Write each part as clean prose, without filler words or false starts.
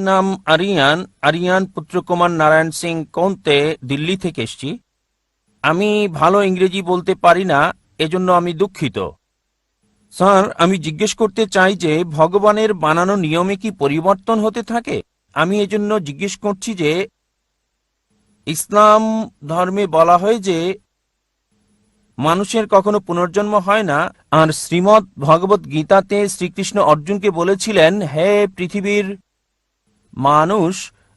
নাম আরিয়ান, আরিয়ান পুত্র কুমার নারায়ণ সিং কোন্তে, দিল্লি থেকে এসেছি। আমি ভালো ইংরেজি বলতে পারি না, এজন্য আমি দুঃখিত। স্যার, আমি জিজ্ঞেস করতে চাই যে ভগবানের বানানো নিয়মে কি পরিবর্তন হতে থাকে? আমি এজন্য জিজ্ঞেস করছি যে ইসলাম ধর্মে বলা হয় যে মানুষের কখনো পুনর্জন্ম হয় না, আর শ্রীমদ্ ভগবত গীতাতে শ্রীকৃষ্ণ অর্জুনকে বলেছিলেন, হে পৃথিবীর মানুষ,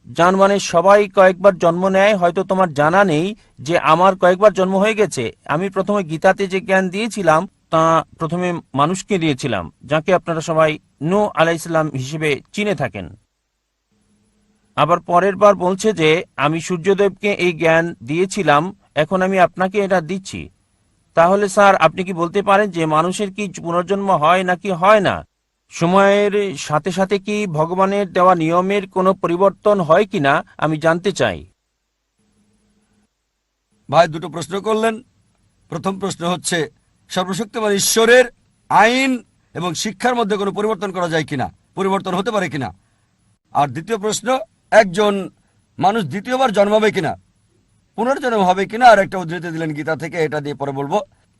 যার মানে সবাই কয়েকবার জন্ম নেয়। হয়তো তোমার জানা নেই যে আমার কয়েকবার জন্ম হয়ে গেছে। আমি প্রথমে গীতাতে যে জ্ঞান দিয়েছিলাম তা প্রথমে মানুষকে দিয়েছিলাম, যাকে আপনারা সবাই নূহ আলাইহিসসালাম হিসেবে চিনে থাকেন। আবার পরের বার বলছে যে আমি সূর্যদেবকে এই জ্ঞান দিয়েছিলাম, এখন আমি আপনাকে এটা দিচ্ছি। তাহলে স্যার, আপনি কি বলতে পারেন যে মানুষের কি পুনর্জন্ম হয় নাকি হয় না? সময়ের সাথে সাথে কি ভগবানের দেওয়া নিয়মের কোনো পরিবর্তন হয় কিনা আমি জানতে চাই। ভাই দুটো প্রশ্ন করলেন। প্রথম প্রশ্ন হচ্ছে সর্বশক্তিমান ঈশ্বরের আইন এবং শিক্ষার মধ্যে কোনো পরিবর্তন করা যায় কিনা, পরিবর্তন হতে পারে কিনা। আর দ্বিতীয় প্রশ্ন, একজন মানুষ দ্বিতীয়বার জন্মাবে কিনা, পুনর্জন্ম হবে কিনা। আর একটা উদ্ধৃতি দিলেন গীতা থেকে, এটা দিয়ে পরে বলবো।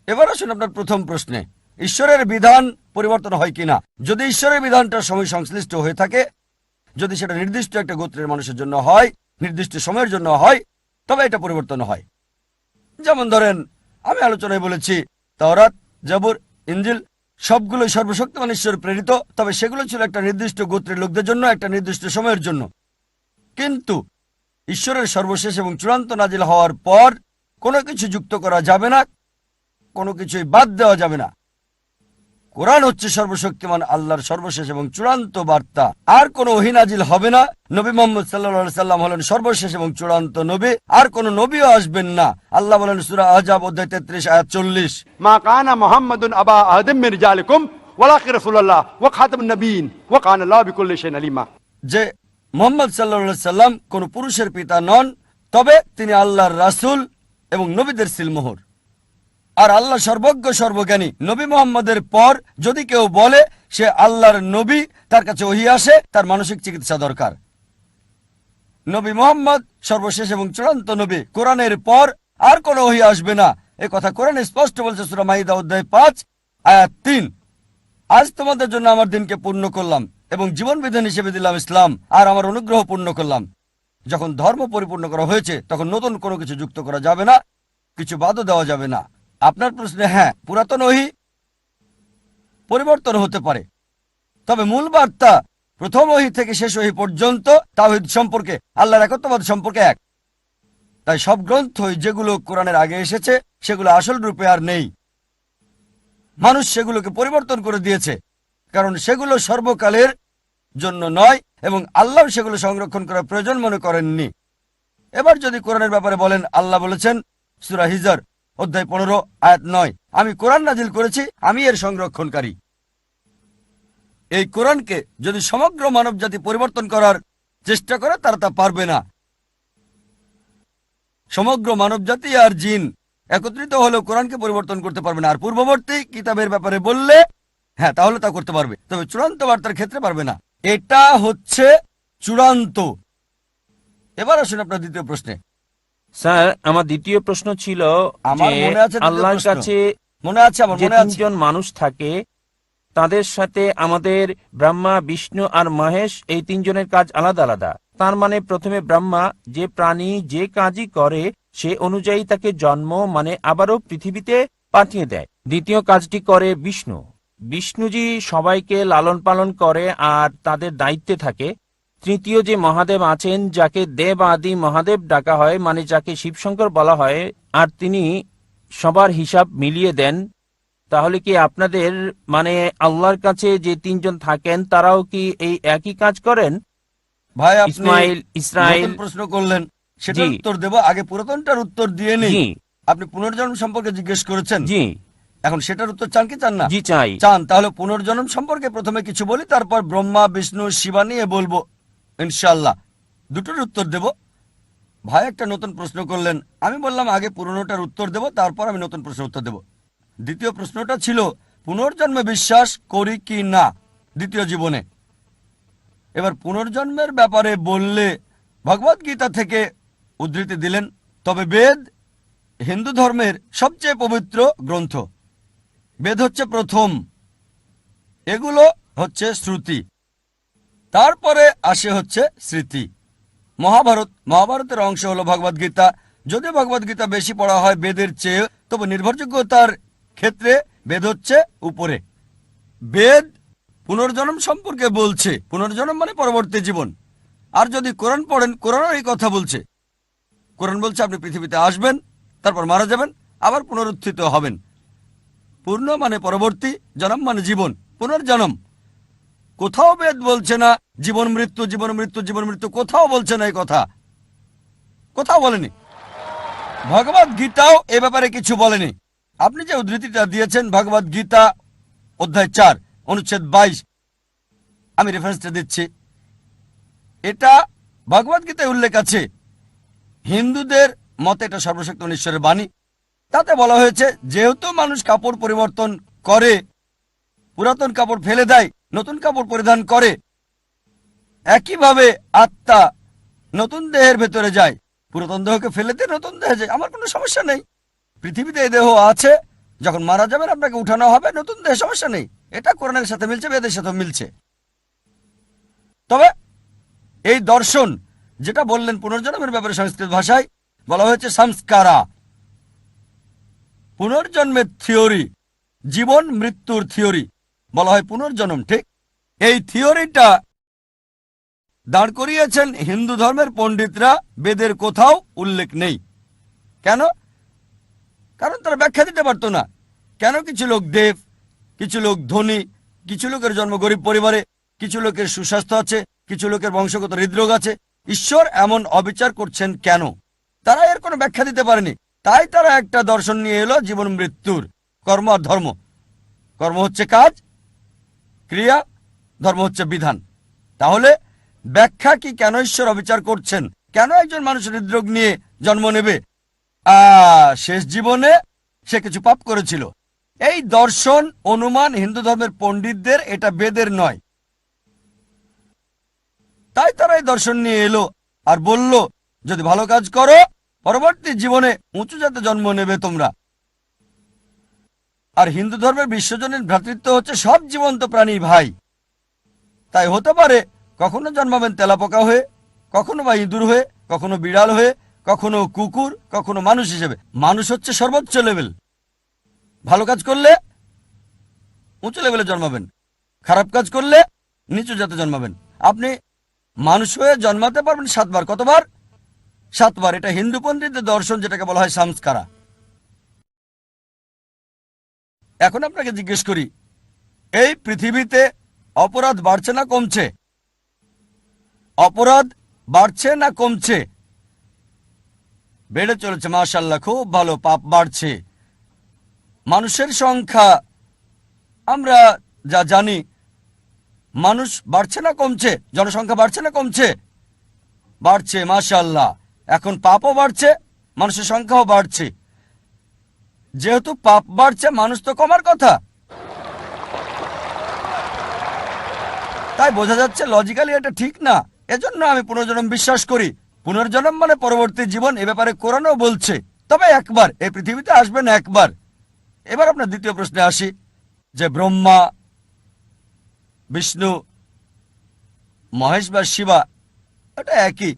এবার আসুন আপনার প্রথম প্রশ্নে, ঈশ্বরের বিধান পরিবর্তন হয় কিনা। যদি ঈশ্বরের বিধানটা সময় সংশ্লিষ্ট হয়ে থাকে, যদি সেটা নির্দিষ্ট একটা গোত্রের মানুষের জন্য হয়, নির্দিষ্ট সময়ের জন্য হয়, তবে এটা পরিবর্তন হয়। যেমন ধরেন, আমি আলোচনায় বলেছি তাওরাত, জাবুর, ইনজিল সবগুলোই সর্বশক্তিমান ঈশ্বর প্রেরিত, তবে সেগুলো ছিল একটা নির্দিষ্ট গোত্রের লোকদের জন্য, একটা নির্দিষ্ট সময়ের জন্য। কিন্তু ঈশ্বরের সর্বশেষ এবং চূড়ান্ত নাজিল হওয়ার পর কোনো কিছু যুক্ত করা যাবে না, কোনো কিছুই বাদ দেওয়া যাবে না। কোরআন হচ্ছে সর্বশক্তিমান আল্লাহর সর্বশেষ এবং চূড়ান্ত বার্তা। আর কোনো ওহী নাজিল হবে না। নবী মুহাম্মদ সাল্লাল্লাহু আলাইহি সাল্লাম হলেন সর্বশেষ এবং চূড়ান্ত নবী, আর কোনো নবীও আসবেন না। আল্লাহ বলেন সূরা আহজাব অধ্যায় 33 আয়াত 40, মা কানা মুহাম্মাদুন আবা আহাদিম মিন রিজালিকুম ওয়ালাকিন রাসূলুল্লাহ ওয়া খাতামুন নবিয়্যিন ওয়া কানা আল্লাহু বিকুল্লি শাইইন আলিমা। যে মুহাম্মদ সাল্লাল্লাহু আলাইহি সাল্লাম কোনো পুরুষের পিতা নন, তবে তিনি আল্লাহর রাসূল এবং নবীদের সিলমোহর। আর আল্লাহ সর্বজ্ঞ সর্বজ্ঞানী। নবী মুহাম্মদের পর যদি কেউ বলে সে আল্লাহর নবী, তার কাছে ওহী আসে, তার মানসিক চিকিৎসা দরকার। নবী মুহাম্মদ সর্বশেষ এবং চূড়ান্ত নবী। কোরআনের পর আর কোনো ওহী আসবে না, এ কথা কোরআনে স্পষ্ট বলছে সূরা মাইদা অধ্যায় 5 আয়াত 3। আজ তোমাদের জন্য আমার দিনকে পূর্ণ করলাম এবং জীবন বিধান হিসেবে দিলাম ইসলাম, আর আমার অনুগ্রহ পূর্ণ করলাম। যখন ধর্ম পরিপূর্ণ করা হয়েছে তখন নতুন কোনো কিছু যুক্ত করা যাবে না, কিছু বাদও দেওয়া যাবে না। আপনার প্রশ্নে হ্যাঁ, পুরাতন ওহী পরিবর্তন হতে পারে, তবে মূল বার্তা প্রথম ওহী থেকে শেষ ওহী পর্যন্ত তাওহীদ সম্পর্কে, আল্লাহর একত্ববাদ সম্পর্কে এক। তাই সব গ্রন্থই যেগুলো কোরআনের আগে এসেছে সেগুলো আসল রূপে আর নেই। মানুষ সেগুলোকে পরিবর্তন করে দিয়েছে, কারণ সেগুলো সর্বকালের জন্য নয় এবং আল্লাহ সেগুলো সংরক্ষণ করার প্রয়োজন মনে করেননি। এবার যদি কোরআনের ব্যাপারে বলেন, আল্লাহ বলেছেন সূরা হিজর অধ্যায় 15 আয়াত 9, আমি কোরআন নাজিল করেছি, আমি এর সংরক্ষণকারী। এই কোরআনকে যদি সমগ্র মানবজাতি পরিবর্তন করার চেষ্টা করে তারা তা পারবে না। সমগ্র মানবজাতি আর জিন একত্রিত হলেও কোরআনকে পরিবর্তন করতে পারবে না। আর পূর্ববর্তী কিতাবের ব্যাপারে বললে হ্যাঁ, তাহলে তা করতে পারবে, তবে চূড়ান্ত বার্তার ক্ষেত্রে পারবে না। এটা হচ্ছে চূড়ান্ত। এবার আসুন আপনার দ্বিতীয় প্রশ্নে। স্যার, আমার দ্বিতীয় প্রশ্ন ছিল আমার যে মনে আছে আল্লাহর কাছে মনে আছে আমার যে মনে আছে তিনজন মানুষ থাকে, তাদের সাথে আমাদের ব্রহ্মা, বিষ্ণু আর মহেশ, এই তিনজনের কাজ আলাদা আলাদা। তার মানে প্রথমে ব্রহ্মা যে প্রাণী যে কাজই করে সে অনুযায়ী তাকে জন্ম মানে আবারও পৃথিবীতে পাঠিয়ে দেয়। দ্বিতীয় কাজটি করে বিষ্ণু। বিষ্ণুজি সবাইকে লালন পালন করে আর তাদের দায়িত্বে থাকে। তৃতীয় যে মহাদেব আছেন, যাকে দেব আদি মহাদেব ডাকা হয়, মানে যাকে শিবশঙ্কর বলা হয়, আর তিনি সবার হিসাব মিলিয়ে দেন। তাহলে কি আপনাদের মানে আল্লাহর কাছে যে তিনজন থাকেন তারাও কি এই একই কাজ করেন? ভাই, আপনি ইসমাইল, ইসরাইল। নতুন প্রশ্ন করলেন, সেটার জি। উত্তর দেব। আগে পুরাতনটার উত্তর দিয়ে নেই। জি আপনি পুনর্জন্ম সম্পর্কে জিজ্ঞেস করেছেন, জি এখন সেটার উত্তর চান কি চান না? জি চাই। চান, তাহলে পুনর্জন্ম সম্পর্কে প্রথমে কিছু বলি, তারপর ব্রহ্মা, বিষ্ণু, শিবা নিয়ে বলবো ইনশাল্লাহ। দুটোর উত্তর দেব। ভাই একটা নতুন প্রশ্ন করলেন, আমি বললাম আগে পুরনোটার উত্তর দেব, তারপর আমি নতুন প্রশ্নের উত্তর দেব। দ্বিতীয় প্রশ্নটা ছিল পুনর্জন্মে বিশ্বাস করি কি না দ্বিতীয় জীবনে। এবার পুনর্জন্মের ব্যাপারে বললে ভগবদ গীতা থেকে উদ্ধৃতি দিলেন। তবে বেদ হিন্দু ধর্মের সবচেয়ে পবিত্র গ্রন্থ। বেদ হচ্ছে প্রথম, এগুলো হচ্ছে শ্রুতি, তারপরে আসে হচ্ছে স্মৃতি। মহাভারতের অংশ হলো ভগবদ গীতা। যদিও ভগবদ গীতা বেশি পড়া হয় বেদের চেয়ে, তবে নির্ভরযোগ্যতার ক্ষেত্রে বেদ হচ্ছে উপরে। বেদ পুনর্জন্ম সম্পর্কে বলছে, পুনর্জন্ম মানে পরবর্তী জীবন। আর যদি কোরআন পড়েন, কোরআনও এই কথা বলছে। কোরআন বলছে আপনি পৃথিবীতে আসবেন, তারপর মারা যাবেন, আবার পুনরুত্থিত হবেন। পূর্ণ মানে পরবর্তী, জন্ম মানে জীবন, পুনর্জন্ম। কোথাও বেদ বলছে না জীবন মৃত্যু, জীবন মৃত্যু, জীবন মৃত্যু, কোথাও বলছে না এই কথা, কোথাও বলেনি। ভগবদ গীতাও এ ব্যাপারে কিছু বলেনি। আপনি যে উদ্ধৃতিটা দিয়েছেন ভগবদ গীতা অধ্যায় 4 অনুচ্ছেদ 22, আমি রেফারেন্সটা দিচ্ছি। এটা ভগবদ গীতায় উল্লেখ আছে। হিন্দুদের মতে এটা সর্বশক্ত ঈশ্বরের বাণী। তাতে বলা হয়েছে যেহেতু মানুষ কাপড় পরিবর্তন করে, পুরাতন কাপড় ফেলে দেয়, নতুন কাপড় পরিধান করে, একইভাবে আত্মা নতুন দেহের ভেতরে যায়। পুরাতন দেহকে ফেলে দিয়ে নতুন দেহে যায়, আমার কোনো সমস্যা নেই। পৃথিবীতে এই দেহ আছে, যখন মারা যাবেন আপনাকে উঠানো হবে নতুন দেহে, সমস্যা নেই। এটা কোরআনের সাথে মিলছে, বেদের সাথে মিলছে। তবে এই দর্শন যেটা বললেন পুনর্জন্মের ব্যাপারে সংস্কৃত ভাষায় বলা হয়েছে সংস্কারা, পুনর্জন্মের থিওরি, জীবন মৃত্যুর থিওরি বলা হয় পুনর্জন্ম, ঠিক? এই থিওরিটা দাঁড় করিয়েছেন হিন্দু ধর্মের পণ্ডিতরা, বেদের কোথাও উল্লেখ নেই। কেন? কারণ তারা ব্যাখ্যা দিতে পারতো না। কেন কিছু লোক দেব, কিছু লোক ধনী, কিছু লোকের জন্ম গরিব পরিবারে, কিছু লোকের সুস্বাস্থ্য আছে, কিছু লোকের বংশগত হৃদরোগ আছে, ঈশ্বর এমন অবিচার করছেন কেন? তারা এর কোনো ব্যাখ্যা দিতে পারেনি। তাই তারা একটা দর্শন নিয়ে এলো জীবন মৃত্যুর, কর্ম আর ধর্ম। কর্ম হচ্ছে কাজ, ক্রিয়া, ধর্ম হচ্ছে বিধান। তাহলে ব্যাখ্যা কি কেন ঈশ্বর অবিচার করছেন? কেন একজন মানুষ হৃদরোগ নিয়ে জন্ম নেবে? শেষ জীবনে সে কিছু পাপ করেছিল। এই দর্শন অনুমান হিন্দু ধর্মের পণ্ডিতদের, এটা বেদের নয়। তাই তারা এই দর্শন নিয়ে এলো আর বলল যদি ভালো কাজ করো পরবর্তী জীবনে উঁচু জাতে জন্ম নেবে তোমরা। আর হিন্দু ধর্মের বিশ্বজনীন ভ্রাতৃত্ব হচ্ছে সব জীবন্ত প্রাণী ভাই। তাই হতে পারে কখনো জন্মাবেন তেলাপোকা হয়ে, কখনো বা ইঁদুর হয়ে, কখনো বিড়াল হয়ে, কখনো কুকুর, কখনো মানুষ হিসেবে। মানুষ হচ্ছে সর্বোচ্চ লেভেল। ভালো কাজ করলে উঁচু লেভেলে জন্মাবেন, খারাপ কাজ করলে নিচু জাতে জন্মাবেন। আপনি মানুষ হয়ে জন্মাতে পারবেন 7 বার। কতবার? 7 বার। এটা হিন্দু পণ্ডিতদের দর্শন, যেটাকে বলা হয় সংস্কারা। এখন আপনাকে জিজ্ঞেস করি, এই পৃথিবীতে অপরাধ বাড়ছে না কমছে? অপরাধ বাড়ছে না কমছে? বেড়ে চলেছে, মাশাআল্লাহ, খুব ভালো। পাপ বাড়ছে। মানুষের সংখ্যা আমরা যা জানি, মানুষ বাড়ছে না কমছে? জনসংখ্যা বাড়ছে না কমছে? বাড়ছে, মাশাআল্লাহ। এখন পাপও বাড়ছে, মানুষের সংখ্যাও বাড়ছে। যেহেতু পাপ বাড়ছে, মানুষ তো কমার কথা। তাই বোঝা যাচ্ছে লজিক্যালি এটা ঠিক না। এজন্য আমি পুনর্জন্ম বিশ্বাস করি। পুনর্জন্ম মানে পরবর্তী জীবন, এ ব্যাপারে কোরআনও বলছে। তবে একবার এই পৃথিবীতে আসবেন, একবার। এবার আপনার দ্বিতীয় প্রশ্নে আসি, যে ব্রহ্মা, বিষ্ণু, মহেশ বা শিবা এটা একই।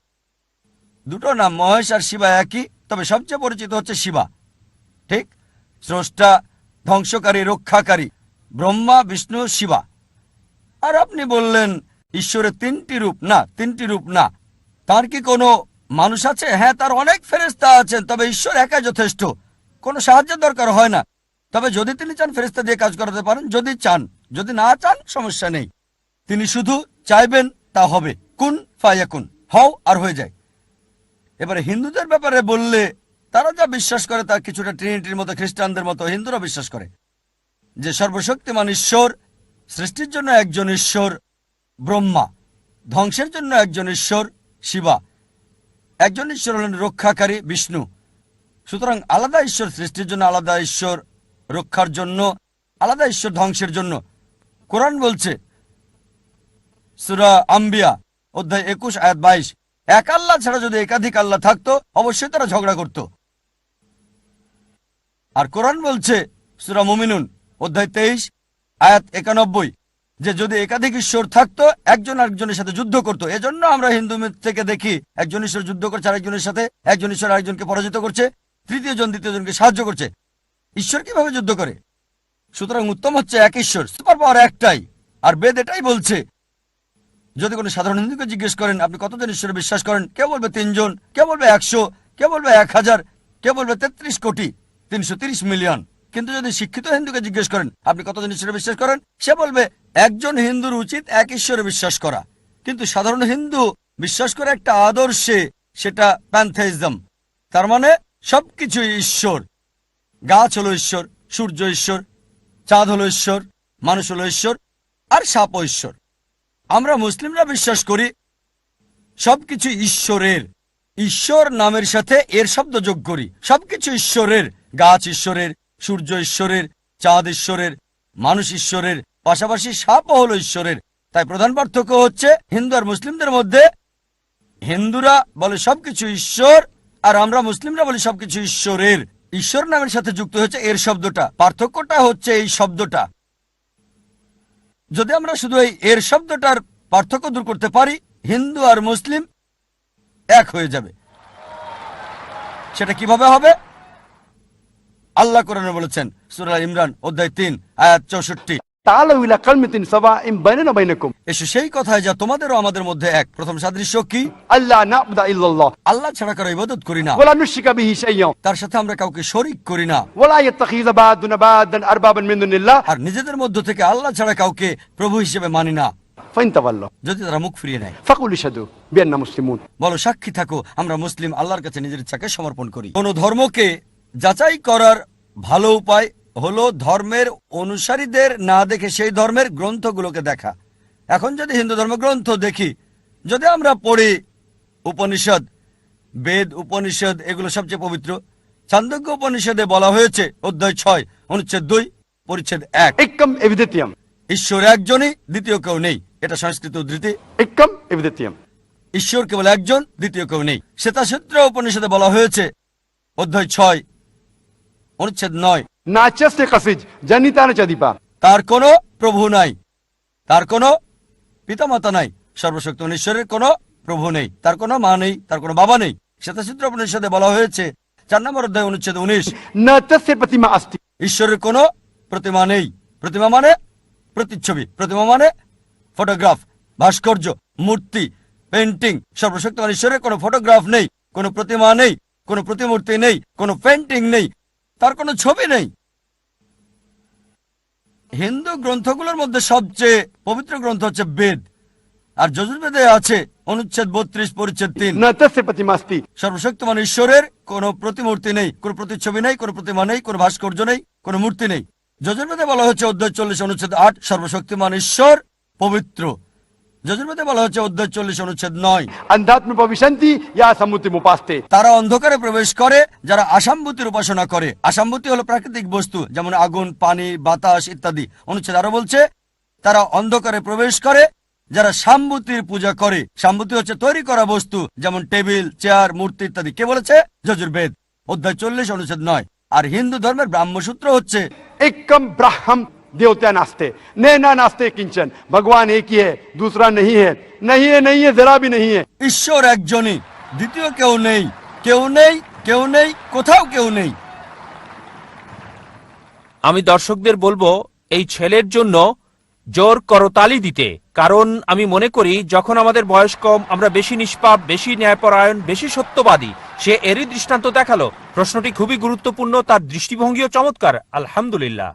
দুটো নাম, মহেশ আর শিবা একই, তবে সবচেয়ে পরিচিত হচ্ছে শিবা, ঠিক? স্রষ্টা, ধ্বংসকারী, রক্ষাকারী, ব্রহ্মা, বিষ্ণু, শিবা। আর আপনি বললেন ঈশ্বরের 3টি রূপ। না, 3টি রূপ না। তার কি কোনো মানুষ আছে? হ্যাঁ, তার অনেক ফেরেশতা আছেন, তবে ঈশ্বর একাই যথেষ্ট। কোনো সাহায্যের দরকার হয় না। তবে যদি তিনি চান ফেরেশতা দিয়ে কাজ করাতে পারেন, যদি চান। যদি না চান সমস্যা নেই। তিনি শুধু চাইবেন, তা হবে। কুন ফায়াকুন, হও আর হয়ে যায়। এবারে হিন্দুদের ব্যাপারে বললে, তারা যা বিশ্বাস করে তা কিছুটা ট্রিনিটির মতো, খ্রিস্টানদের মতো হিন্দুরা বিশ্বাস করে যে সর্বশক্তিমান ঈশ্বর, সৃষ্টির জন্য একজন ঈশ্বর ব্রহ্মা, ধ্বংসের জন্য একজন ঈশ্বর শিবা, একজন ঈশ্বর হলেন রক্ষাকারী বিষ্ণু। সুতরাং আলাদা ঈশ্বর সৃষ্টির জন্য, আলাদা ঈশ্বর রক্ষার জন্য, আলাদা ঈশ্বর ধ্বংসের জন্য। কোরআন বলছে সূরা আম্বিয়া অধ্যায় 21 আয়াত 22, এক আল্লাহ ছাড়া যদি একাধিক আল্লাহ থাকতো অবশ্যই তারা ঝগড়া করত। আর কোরআন বলছে সূরা মুমিনুন অধ্যায় 23 আয়াত 91 যে যদি একাধিক ঈশ্বর থাকতো একজন আরেকজনের সাথে যুদ্ধ করত। এজন্য আমরা হিন্দু মিথ থেকে দেখি একজন ঈশ্বর যুদ্ধ করছে আরেকজনের সাথে, একজন ঈশ্বর আরেকজনকে পরাজিত করছে, তৃতীয় জন দ্বিতীয় জনকে সাহায্য করছে। ঈশ্বর কিভাবে যুদ্ধ করে? সুতরাং উত্তম হচ্ছে এক ঈশ্বর, সুপার পাওয়ার একটাই। আর বেদ এটাই বলছে। যদি কোনো সাধারণ হিন্দুকে জিজ্ঞেস করেন আপনি কতজন ঈশ্বরে বিশ্বাস করেন, কেউ বলবে 3 জন, কেউ বলবে 100, কেউ বলবে 1000, কেউ বলবে 33 কোটি 330 মিলিয়ন। কিন্তু যদি শিক্ষিত হিন্দুকে জিজ্ঞেস করেন আপনি কতজন ঈশ্বরে বিশ্বাস করেন, সে বলবে একজন হিন্দুর উচিত এক ঈশ্বরে বিশ্বাস করা। কিন্তু সাধারণ হিন্দু বিশ্বাস করে একটা আদর্শে, সেটা প্যান্থেইজম, তার মানে সবকিছু ঈশ্বর। গাছ হলো ঈশ্বর, সূর্য ঈশ্বর, চাঁদ হলো ঈশ্বর, মানুষ হলো ঈশ্বর, আর সাপও ঈশ্বর। আমরা মুসলিমরা বিশ্বাস করি সবকিছু ঈশ্বরের। ঈশ্বর নামের সাথে এর শব্দ যোগ করি। সবকিছু ঈশ্বরের, গাছ ঈশ্বরের, সূর্য ঈশ্বরের, চাঁদ ঈশ্বরের, মানুষ ঈশ্বরের, পাশাপাশি সাপও হলো ঈশ্বরের। তাই প্রধান পার্থক্য হচ্ছে হিন্দু আর মুসলিমদের মধ্যে। হিন্দুরা বলে সবকিছু ঈশ্বর, আর আমরা মুসলিমরা বলি সবকিছু ঈশ্বরের। ঈশ্বর নামের সাথে যুক্ত হচ্ছে এর শব্দটা। পার্থক্যটা হচ্ছে এই শব্দটা। যদি আমরা শুধু এই এর শব্দটার পার্থক্য দূর করতে পারি, হিন্দু আর মুসলিম এক হয়ে যাবে। সেটা কিভাবে হবে? আল্লাহ কোরআনে বলেছেন সূরা ইমরান অধ্যায় 3 আয়াত 64, تعالوا إلى كلمة سواء بيننا وبينكم এসো সেই কথায় যা তোমাদের ও আমাদের মধ্যে এক। প্রথম সাদৃশ্য কি? ألا نعبد إلا الله আল্লাহ ছাড়া কারো ইবাদত করি না, ولا نشرك به شيئا তার সাথে আমরা কাউকে শরীক করি না, ولا يتخذ بعضنا بعضا أربابا من دون الله আর নিজেদের মধ্য থেকে আল্লাহ ছাড়া কাউকে প্রভু হিসেবে মানি না। فإن تولوا যদি তারা মুখ ফিরিয়ে নেয় فقولوا اشهدوا بأننا مسلمون। বলো সাক্ষী থাকো আমরা মুসলিম, আল্লাহর কাছে নিজের ইচ্ছাকে সমর্পণ করি। কোন ধর্মকে যাচাই করার ভালো উপায় হলো ধর্মের অনুসারীদের না দেখে সেই ধর্মের গ্রন্থগুলোকে দেখা। এখন যদি হিন্দু ধর্মগ্রন্থ দেখি, যদি আমরা পড়ি উপনিষদ, বেদ, উপনিষদ এগুলো সবচেয়ে পবিত্র। ছান্দোগ্য উপনিষদে বলা হয়েছে অধ্যায় 6 অনুচ্ছেদ 2 পরিচ্ছেদ 1, একম এবিদিত্যম, ঈশ্বর একজনই, দ্বিতীয় কেউ নেই। এটা সংস্কৃত উদ্ধৃতি। একম এবিদিত্যম, ঈশ্বর কেবল একজন, দ্বিতীয় কেউ নেই। শ্বেতাসূত্র উপনিষদে বলা হয়েছে অধ্যায় 6 অনুচ্ছেদ 9, নাচস্তে কাসিজ জানিতানা চাদিপা, তার কোনো প্রভু নাই, তার কোনো পিতামাতা নাই। সর্বশক্ত ঈশ্বরের কোনো প্রভু নেই, তার কোনো মা নেই, তার কোনো বাবা নেই। শ্বেতাসূত্র উপনিষদে বলা হয়েছে 4 নম্বর অধ্যায় অনুচ্ছেদ 19, না তস্য প্রতিমা আস্তি, ঈশ্বরের কোনো প্রতিমা নেই। প্রতিমা মানে প্রতিচ্ছবি, প্রতিমা মানে ফটোগ্রাফ, ভাস্কর্য, মূর্তি, পেন্টিং। সর্বশক্ত ঈশ্বরের কোনো ফটোগ্রাফ নেই, কোনো প্রতিমা নেই, কোনো প্রতিমূর্তি নেই, কোনো পেন্টিং নেই, তার কোনো ছবি নেই। হিন্দু গ্রন্থগুলোর মধ্যে সবচেয়ে পবিত্র গ্রন্থ হচ্ছে বেদ, আর যজুর্বেদে আছে অনুচ্ছেদ 32 পরিচ্ছেদ 3, না তস্য প্রতিমা আস্তি, সর্বশক্তিমান ঈশ্বরের কোনো প্রতিমূর্তি নেই, কোনো প্রতিচ্ছবি নেই, কোনো প্রতিমা নেই, কোনো ভাস্কর্য নেই, কোনো মূর্তি নেই। যজুর্বেদে বলা হচ্ছে অধ্যায় 40 অনুচ্ছেদ 8 সর্বশক্তিমান ঈশ্বর পবিত্র। যজুর্বেদে বলা হচ্ছে অধ্যায় 40 অনুচ্ছেদ 9 अंधात्म भविष्यन्ति या समुति मुपास्ते, তারা অন্ধকারে প্রবেশ করে যারা আসাম্ভূতির উপাসনা করে। আসাম্ভূতি হলো প্রাকৃতিক বস্তু যেমন আগুন, পানি, বাতাস ইত্যাদি। অনুচ্ছেদ আরো বলছে তারা অন্ধকারে প্রবেশ করে যারা সাম্ভূতির পূজা করে। সাম্ভূতি হচ্ছে তৈরি করা বস্তু যেমন টেবিল, চেয়ার, মূর্তি ইত্যাদি। কে বলেছে? যজুর্বেদ অধ্যায় 40 অনুচ্ছেদ 9। আর হিন্দু ধর্মের ব্রাহ্মসূত্র হচ্ছে एकम ब्राह्मण देवता नास्ते, नैना नास्ते किंचन, भगवान एक ही है, दूसरा नहीं है, नहीं है, नहीं है, जरा भी नहीं है। ঈশ্বর একজনই, দ্বিতীয় কেউ নেই, কেউ নেই, কেউ নেই, কোথাও কেউ নেই। আমি দর্শকদের বলবো এই ছেলের জন্য জোর করতালি দিতে, কারণ আমি মনে করি যখন আমাদের বয়স কম আমরা বেশি নিষ্পাপ, বেশি ন্যায়পরায়ণ, বেশি সত্যবাদী। সে এরই দৃষ্টান্ত দেখালো। প্রশ্নটি খুবই গুরুত্বপূর্ণ, তার দৃষ্টিভঙ্গিও চমৎকার। আলহামদুলিল্লাহ।